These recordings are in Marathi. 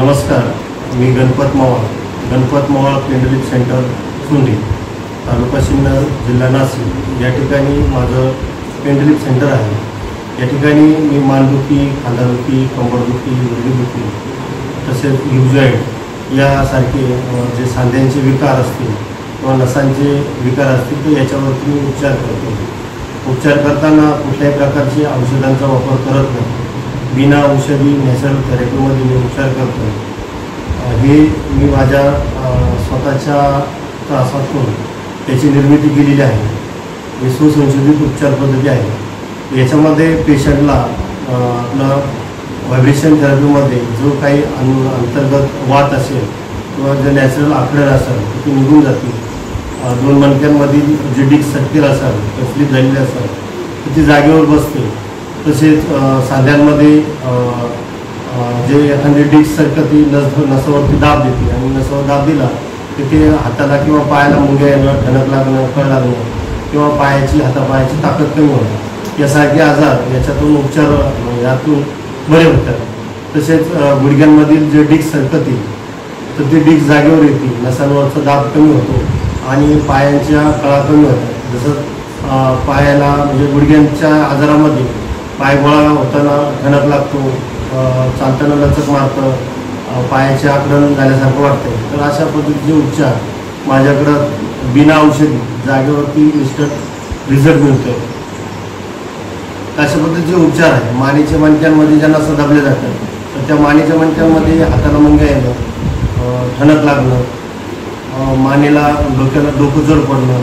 नमस्कार, मी गणपत मवाळ पेंडलिप सेंटर सुंडी, तालुका सिन्नर, जिल्हा नाशिक या ठिकाणी माझं पेंडलिप सेंटर आहे। या ठिकाणी मी मानदुखी, खांदादुखी, कंबरदुखी, गुडघेदुखी तसेच यूजॉईंट यासारखे जे सांध्यांचे विकार असतील किंवा नसांचे विकार असतील तर याच्यावरती मी उपचार करतो। उपचार करताना कुठल्याही प्रकारचे औषधांचा वापर करत नाही, बिना औषधी नॅचरल थेरपीमध्ये मी उपचार करतो। हे मी माझ्या स्वतःच्या त्रासातून त्याची निर्मिती केलेली आहे। हे सुसंशोधित उपचार पद्धती आहे। याच्यामध्ये पेशंटला आपलं व्हायब्रेशन थेरपीमध्ये जो काही अंतर्गत वात असेल किंवा जे नॅचरल आखडण असेल ती निघून जाते। दोन मणक्यांमधील जे डिस्क सटकेल असेल तर फ्लिप झालेली असेल ती जागेवर बसते। तसेच सांध्यांमध्ये जे एखादी डिस्क सरकती नसावरती दाब देते आणि नसावर दाब दिला तर ते हाताला किंवा पायाला मुंग्या येणं, ठणक लागणं, कळ लागणं किंवा हातापायाची ताकद कमी होणं यासारखे आजार याच्यातून यातून बरे होतात। तसेच गुडघ्यांमधील जे डिस्क सरकते तर ते डिस्क जागेवर येते, नसांवरचा दाब कमी होतो आणि पायांच्या कळा कमी होतात। जसं पायाला म्हणजे गुडघ्यांच्या आजारामध्ये पाय गोळा होताना ठणक लागतो, चालताना लचक मारतं, पायाचे आकडण झाल्यासारखं वाटतं। तर अशा पद्धतीचे उपचार माझ्याकडं बिना औषधी जागेवरती इन्स्टंट रिझल्ट मिळतो। अशा पद्धतीचे उपचार आहे। मानेच्या मणक्यांमध्ये ज्यांना दबले जातात तर त्या मानेच्या मणक्यांमध्ये हाताला मुंग्या येणं, ठणक लागणं, मानेला डोकं जड पडणं,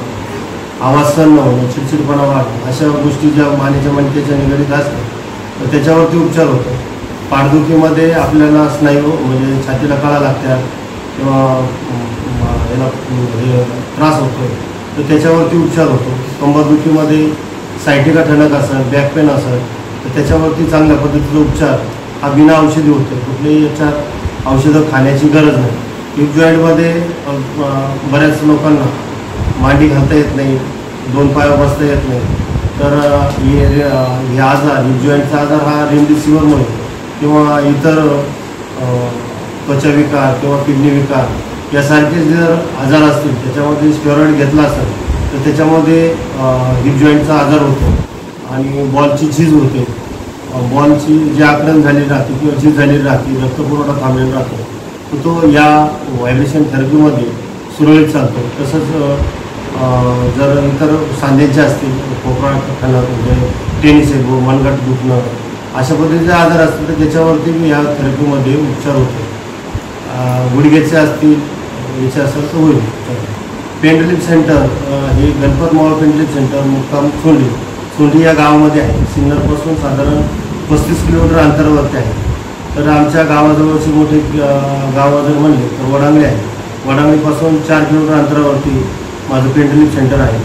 आवाज सहन न होणं, चिडचिडपणा वाढणं अशा गोष्टी ज्या मानेच्या मणक्याच्या निगडीत असतात तर त्याच्यावरती उपचार होतो। पाठदुखीमध्ये आपल्याला स्नायू म्हणजे छातीला कळा लागतात किंवा याला त्रास होतो तर त्याच्यावरती उपचार होतो। कंबरदुखीमध्ये सायटिका ठणक असेल, बॅक पेन असेल तर त्याच्यावरती चांगल्या पद्धतीचा उपचार हा बिना औषधी होतो। कुठल्याही याच्यात औषधं खाण्याची गरज नाही। हिप जॉईंटमध्ये बऱ्याच लोकांना मांडी घालता येत नाही, दोन पायावर बसता येत नाही, तर हे आजार हिप जॉईंटचा आजार हा रेमडेसिवीरमुळे किंवा इतर त्वचाविकार किंवा किडनी विकार यासारखे जर आजार असतील त्याच्यामध्ये स्टेरॉइड घेतला असेल तर त्याच्यामध्ये हिप जॉईंटचा आजार होतो आणि बॉलची झीज होते। बॉलची जी आकडण झालेली राहते किंवा झीज झालेली राहते, रक्तपुरवठा थांबलेला राहतो तर तो या व्हायब्रेशन थेरपीमध्ये सुरळीत चालतो। तसंच जर इतर सांध्यांचे असतील, कोपरा ठणक म्हणजे टेनिस एल्बो, मनगट दुखणं अशा पद्धतीचे आजार असतील तर त्याच्यावरती मी या थेरपीमध्ये उपचार होतो। गुडघ्याचे असतील याचे असेल तर होईल। पेंडलिप सेंटर हे गणपत मवाळ पेंडलिप सेंटर मुक्काम सोंडी या गावामध्ये आहे। सिन्नरपासून साधारण 35 किलोमीटर अंतरावरती आहे। तर आमच्या गावाजवळचे मोठे गाव जर म्हणले तर वडांगळे आहे। वडांगळीपासून 4 किलोमीटर अंतरावरती माझं पेंडलिप सेंटर आहे।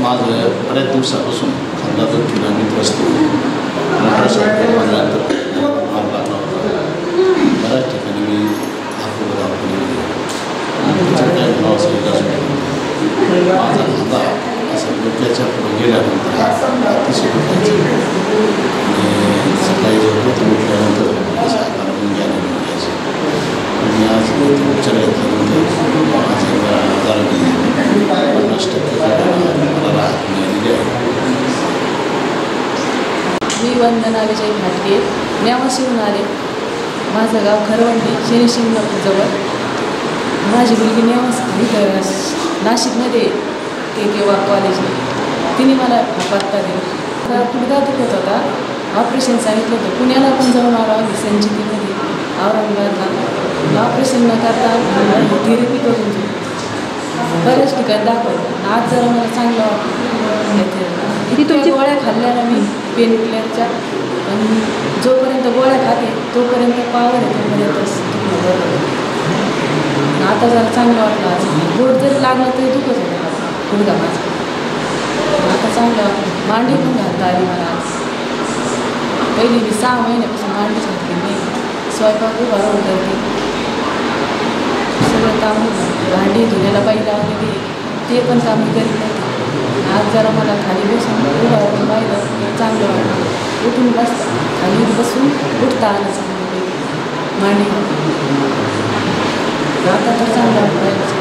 माझं बऱ्याच दिवसापासून खांदादुखीला मी त्रस्त मोटरसायकल मारल्यानंतर मार लागला होता। बऱ्याच ठिकाणी मी हापूर दवाखाने माझा खांदा असा डोक्याच्या पुढे गेल्यानंतर हा अतिशय दुखायचा आणि सकाळी झोपेतून उठल्यानंतर असा आकार मुंग्या घ्यायचे आणि आज उपचार घेतल्यानंतर माझ्या आजाराने 50% मला राहत मिळालेली आहे। मी वंदना विजय भाटगे, नेवाशीहून आले। माझं गाव खरवंडी, शनिशिंगणापूरजवळ। माझी मुलगी नाशिकमध्ये केव्हा कॉलेजला तिने मला पत्ता दिला। गुडघा दुखत होता, ऑपरेशन सांगितलं होतं। पुण्याला पण जाऊन आलो आम्ही, संजीवनीमध्ये औरंगाबादला। ऑपरेशन न करता थेरपी करून बऱ्याच ठिकाणी दाखवलं। आज जरा मला चांगलं वाटतं। इथं गोळ्या खाल्ल्याला मी पेन किलरच्या, पण जोपर्यंत गोळ्या खाते तोपर्यंत पावर आहे, तोपर्यंत आता जरा चांगलं वाटलं। आज बोट जरी लागलं तरी दुखत होतं गुडघा माझा, आता चांगलं वाटलं। मांडी पण घालता आली मला आज। पहिली मी 6 महिन्यापासून मांडी घातली नाही। स्वयंपाक उभा राहून करते, सगळं काम होतं। भांडी धुण्याला बाई लावलेली ते पण काम मी करीत नव्हते। आज जरा मला खाली बसून उभा राहून पाहिलं चांगलं वाटलं। उठून बसतं खाली बसून उठता आलं चांगलं। मांडी आता तर चांगला आहे.